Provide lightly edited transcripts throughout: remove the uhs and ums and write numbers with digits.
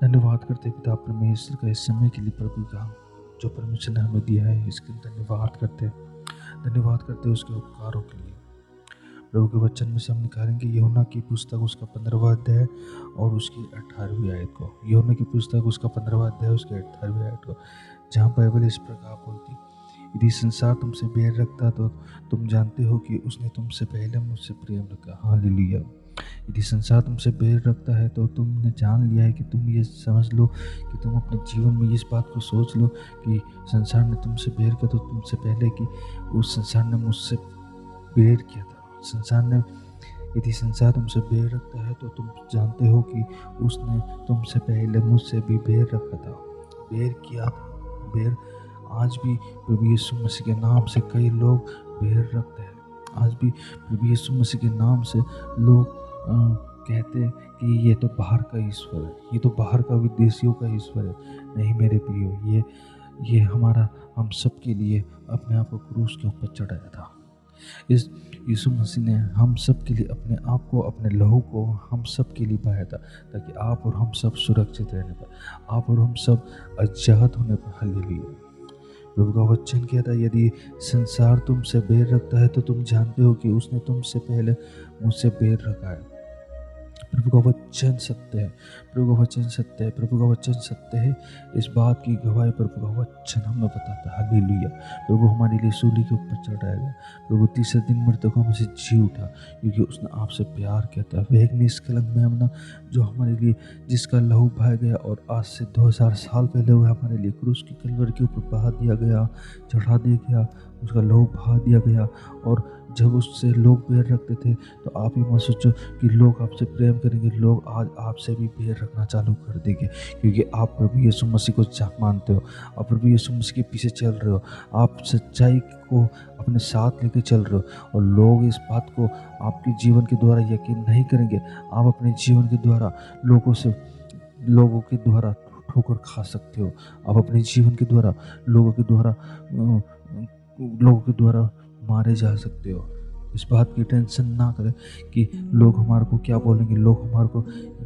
धन्यवाद करते पिता परमेश्वर का इस समय के लिए, प्रभु का जो परमेश्वर ने हमें दिया है, इसके लिए धन्यवाद करते उसके उपकारों के लिए। प्रभु के वचन में से हम निकालेंगे यूहन्ना की पुस्तक उसका 15वां अध्याय और उसकी 18वीं आयत को। यूहन्ना की पुस्तक उसका 15वां अध्याय उसकी 18वीं आयत को, जहाँ बाइबल इस प्रकार बोलती, यदि संसार तुमसे बैर रखता तो तुम जानते हो कि उसने तुमसे पहले मुझसे प्रेम रखा। हालेलुया। यदि संसार तुमसे बैर रखता है तो तुमने जान लिया है कि तुम ये समझ लो कि तुम अपने जीवन में इस बात को सोच लो कि संसार ने तुमसे बैर किया तो तुमसे पहले कि उस संसार ने मुझसे बैर किया था। यदि संसार तुमसे बैर रखता है तो तुम जानते हो कि उसने तुमसे पहले मुझसे भी बैर रखा था। बैर किया था। बैर आज भी प्रभु यीशु मसीह के नाम से कई लोग बैर रखते हैं। आज भी प्रभु यीशु मसीह के नाम से लोग कहते हैं कि ये तो बाहर का ईश्वर है, ये तो बाहर का विदेशियों का ईश्वर है। नहीं मेरे प्रियो, ये हम सब के लिए अपने आप को क्रूस के ऊपर चढ़ाया था। इस यीशु मसीह ने हम सब के लिए अपने आप को, अपने लहू को हम सब के लिए बहाया था, ताकि आप और हम सब सुरक्षित रहने पर, आप और हम सब आजाद होने पर। हालेलुया। प्रभु का वचन कहता है, यदि संसार तुमसे बैर रखता है तो तुम जानते हो कि उसने तुमसे पहले मुझसे बैर रखा है। प्रभु का वचन सत्य है, प्रभु का वचन सत्य है, प्रभु का वचन सत्य है। इस बात की गवाही प्रभु का वचन हमें बताता है। हालेलुया। प्रभु हमारे लिए सूली के ऊपर चढ़ाया गया। प्रभु तीसरे दिन मृतकों में से जी उठा, क्योंकि उसने आपसे प्यार किया था। वह एक निष्कलंक मेमना जो हमारे लिए, जिसका लहू बहाया गया और आज से 2000 साल पहले वह हमारे लिए क्रूस की कलवरी के ऊपर बहा दिया गया, चढ़ा दिया गया, उसका लहू बहा दिया गया। और जब उससे लोग बैर रखते थे तो आप ही मत सोचो कि लोग आपसे प्रेम करेंगे। लोग आज आपसे भी बैर रखना चालू कर देंगे, क्योंकि आप प्रभु यीशु मसीह को मानते हो, आप प्रभु यीशु मसीह के पीछे चल रहे हो, आप सच्चाई को अपने साथ लेके चल रहे हो। और लोग इस बात को आपके जीवन के द्वारा यकीन नहीं करेंगे। आप अपने जीवन के द्वारा लोगों के द्वारा ठोकर खा सकते हो। आप अपने जीवन के द्वारा लोगों के द्वारा मारे जा सकते हो। इस बात की टेंशन ना करें कि लोग हमारे को क्या बोलेंगे, लोग हमारे को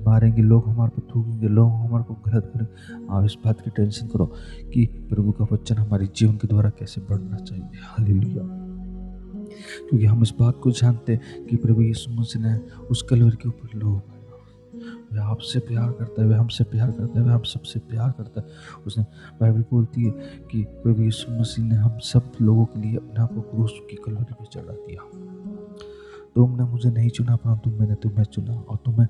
मारेंगे, लोग हमारे को थूकेंगे, लोग हमारे को गलत करेंगे। आप इस बात की टेंशन करो कि प्रभु का वचन हमारे जीवन के द्वारा कैसे बढ़ना चाहिए। हालेलुया। क्योंकि हम इस बात को जानते हैं कि प्रभु यीशु मसीह ने उस कलवरी के ऊपर लोग, वह आपसे प्यार करता है, वह हमसे प्यार करता है, वह हम सबसे प्यार करता है। उसने, बाइबल बोलती है कि प्रभु यीशु मसीह ने हम सब लोगों के लिए अपने आप को क्रूस की कलवरी पर चढ़ा दिया। तुमने मुझे नहीं चुना, परंतु मैंने तुम्हें चुना और तुम्हें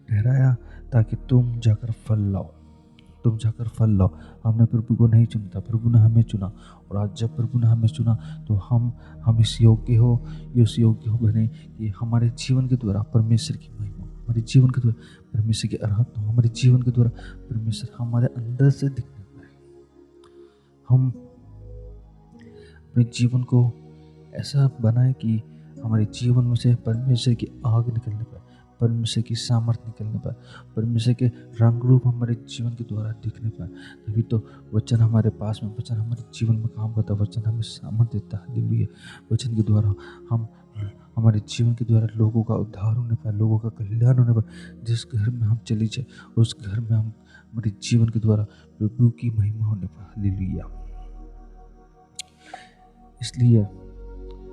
ठहराया ताकि तुम जाकर फल लाओ। हमने प्रभु को नहीं चुना था, प्रभु ने हमें चुना। और आज जब प्रभु ने हमें चुना तो हम इस योग्य हो बने कि हमारे जीवन के द्वारा परमेश्वर की महिमा, हमारे जीवन के द्वारा परमेश्वर की आराधना, हमारे जीवन के द्वारा परमेश्वर हमारे अंदर से दिखने पाए। हम अपने जीवन को ऐसा बनाए कि हमारे जीवन में से परमेश्वर की आग निकलने पाए, परमेश्वर की सामर्थ्य निकलने पाए, परमेश्वर के रंग रूप हमारे जीवन के द्वारा दिखने पाए। तभी तो वचन हमारे पास में, वचन हमारे जीवन में काम करता है, वचन हमें सामर्थ्य देता है। हालेलुया। वचन के द्वारा हम हमारे जीवन के द्वारा लोगों का उद्धार होने पाए, लोगों का कल्याण होने पाए। जिस घर में हम चली जाए उस घर में हम हमारे जीवन के द्वारा प्रभु की महिमा होने पाए। हालेलुया। इसलिए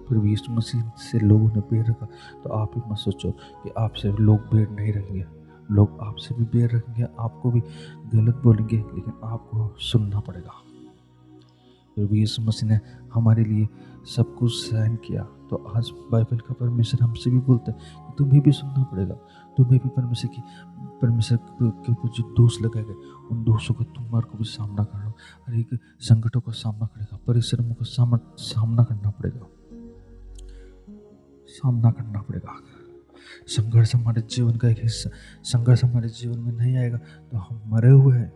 प्रभु यीशु मसीह से लोगों ने बैर रखा, तो आप ही मत सोचो कि आपसे लोग बैर नहीं रखेंगे। लोग आपसे भी बैर रखेंगे, आपको भी गलत बोलेंगे, लेकिन आपको सुनना पड़ेगा। प्रभु यीशु मसीह ने हमारे लिए सब कुछ सहन किया, तो आज बाइबल का परमेश्वर हमसे भी बोलता है कि तुम्हें भी सुनना पड़ेगा। तुम्हें भी परमेश्वर के ऊपर जो दोष लगाए गए, उन दोषों का तुम्हारे को भी सामना करना, हर एक संकटों का सामना करेगा, परिश्रमों का सामना करना पड़ेगा। संघर्ष हमारे जीवन का एक हिस्सा। संघर्ष हमारे जीवन में नहीं आएगा तो हम मरे हुए हैं,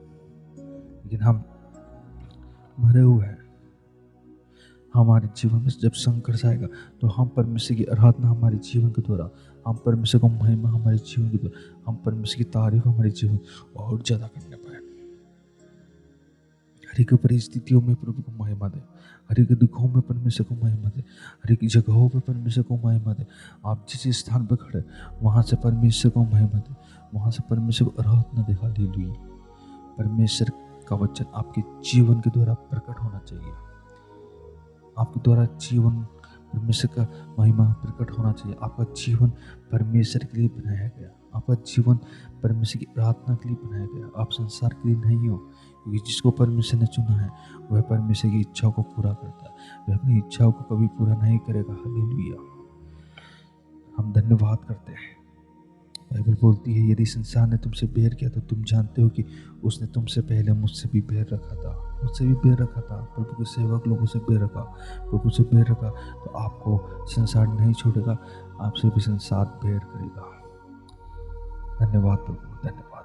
लेकिन हम मरे हुए हैं। हमारे जीवन में जब संघर्ष आएगा तो हम परमेश्वर की आराधना हमारे जीवन के द्वारा, हम परमेश्वर को महिमा हमारे जीवन के द्वारा, हम परमेश्वर की तारीफ हमारे जीवन और ज्यादा करने पाए। हर एक परिस्थितियों में प्रभु को महिमा दे, हर एक दुखों में परमेश्वर को महिमा दे, हर एक जगहों पर परमेश्वर को महिमा दे। आप जिस स्थान पर खड़े वहाँ से परमेश्वर को महिमा दे, वहाँ से परमेश्वर को आराधना दे। हालेलुया। परमेश्वर का वचन आपके जीवन के द्वारा प्रकट होना चाहिए। आपके द्वारा जीवन परमेश्वर का महिमा प्रकट होना चाहिए। आपका जीवन परमेश्वर के लिए बनाया गया, आपका जीवन परमेश्वर की प्रार्थना के लिए बनाया गया। आप संसार के लिए नहीं हो, क्योंकि जिसको परमेश्वर ने चुना है वह परमेश्वर की इच्छाओं को पूरा करता है। वह अपनी इच्छाओं को कभी पूरा नहीं करेगा। हालेलुया। हम धन्यवाद करते हैं। बाइबल बोलती है, यदि संसार ने तुमसे बैर किया तो तुम जानते हो कि उसने तुमसे पहले मुझसे भी बैर रखा था। मुझसे भी बैर रखा था, प्रभु के सेवक लोगों से बैर रखा, प्रभु से बैर रखा, तो आपको संसार नहीं छोड़ेगा, आपसे भी संसार बैर करेगा। धन्यवाद प्रभु, धन्यवाद।